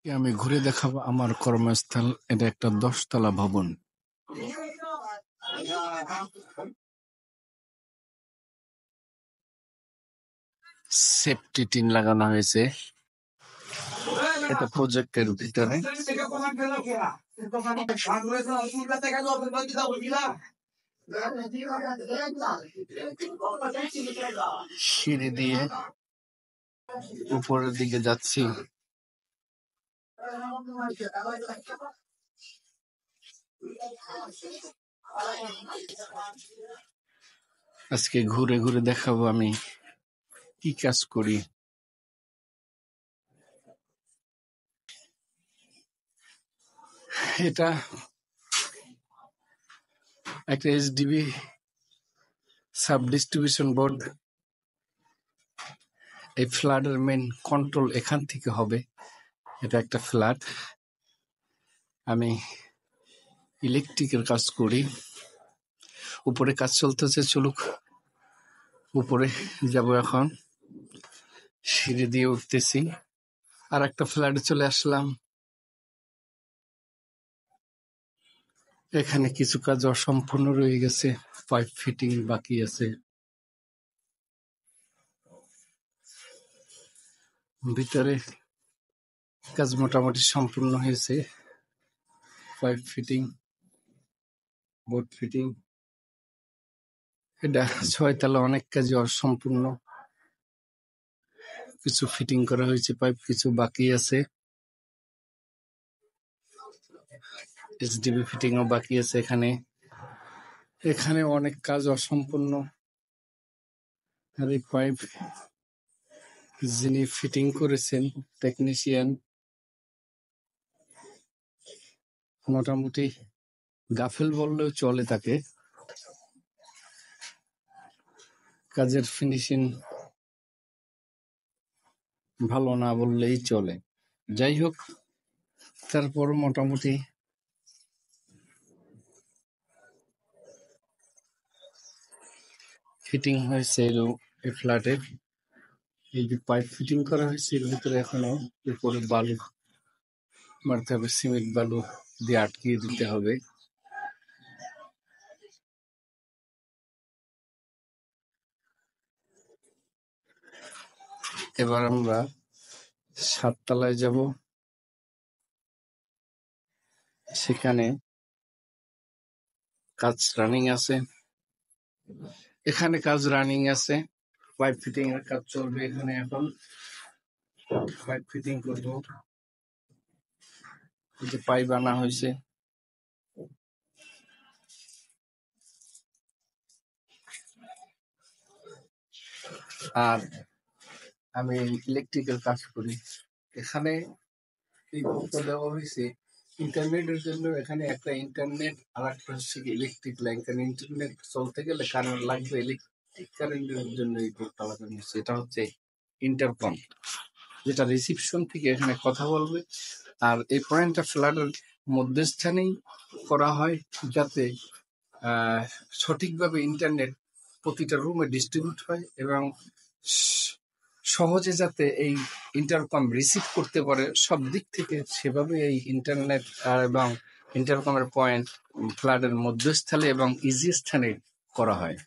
আমি ঘুরে দেখাবো আমার কর্মস্থল। এটা একটা 10 তলা ভবন। সেফটি টিন লাগানো হয়েছে। এটা প্রজেক্টের ভিতরে। সিঁড়ি দিয়ে উপরের দিকে যাচ্ছি। আজকে ঘুরে ঘুরে দেখাবো আমি কি কাজ করি। এটা একটা এসডিবি সাব ডিস্ট্রিবিউশন বোর্ড। এই ফ্ল্যাটের মেন কন্ট্রোল এখান থেকে হবে। এটা একটা ফ্ল্যাট। আমি ইলেকট্রিকের কাজ করি। উপরে কাজ চলতেছে, চলুক উপরে যাব এখন। সিঁড়ি দিয়ে উঠতেছি, আর একটা ফ্ল্যাটে চলে আসলাম। এখানে কিছু কাজ অসম্পূর্ণ রয়ে গেছে, পাইপ ফিটিং বাকি আছে। ভিতরে কাজ মোটামুটি সম্পূর্ণ হয়েছে, পাইপ ফিটিং, বোর্ড ফিটিং। এটা 6 তলা, অনেক কাজই অসম্পূর্ণ। কিছু ফিটিং করা হয়েছে পাইপ, কিছু বাকি আছে। এসডিবি ফিটিংও বাকি আছে এখানে। এখানে অনেক কাজ অসম্পূর্ণ। আর এই পাইপ যিনি ফিটিং করেছেন, টেকনিশিয়ান, মোটামুটি গাফেল বললেও চলে। তাকে কাজের ফিনিশিং ভালো না বললেই চলে। যাই হোক, তারপর মোটামুটি ফিটিং হয়েছে। এই ফ্ল্যাটে এই যে পাইপ ফিটিং করা হয়েছে, এর ভিতরে এখনো উপরে বালু মারতে হবে, সিমেন্ট বালু দিয়ে আটকিয়ে দিতে হবে। এবার আমরা 7 তলায় যাব। সেখানে কাজ রানিং আছে। এখানে কাজ রানিং আছে, পাইপ ফিটিং এর কাজ চলবে এখানে। এখন পাইপ ফিটিং করবো। এই যে পাইপ আনা হয়েছে, আর আমি ইলেকট্রিক্যাল কাজ করি এখানে। এই বোর্ডটা দেওয়া হয়েছে ইন্টারনেটের জন্য। এখানে একটা ইন্টারনেট, আর একটা হচ্ছে ইলেকট্রিক লাইন। কারণ ইন্টারনেট চলতে গেলে কারেন্ট লাগবে, ইলেকট্রিক কারেন্টের জন্য এই বোর্ডটা লাগানো হচ্ছে। এটা হচ্ছে ইন্টারকম, যেটা রিসিপশন থেকে এখানে কথা বলবে। আর এই পয়েন্টটা ফ্ল্যাটের মধ্যস্থানেই করা হয়, যাতে সঠিকভাবে ইন্টারনেট প্রতিটা রুমে ডিস্ট্রিবিউট হয় এবং সহজে যাতে এই ইন্টারকম রিসিভ করতে পারে সব দিক থেকে। সেভাবে এই ইন্টারনেট এবং ইন্টারকমের পয়েন্ট ফ্ল্যাটের মধ্যস্থলে এবং ইজি স্থানে করা হয়।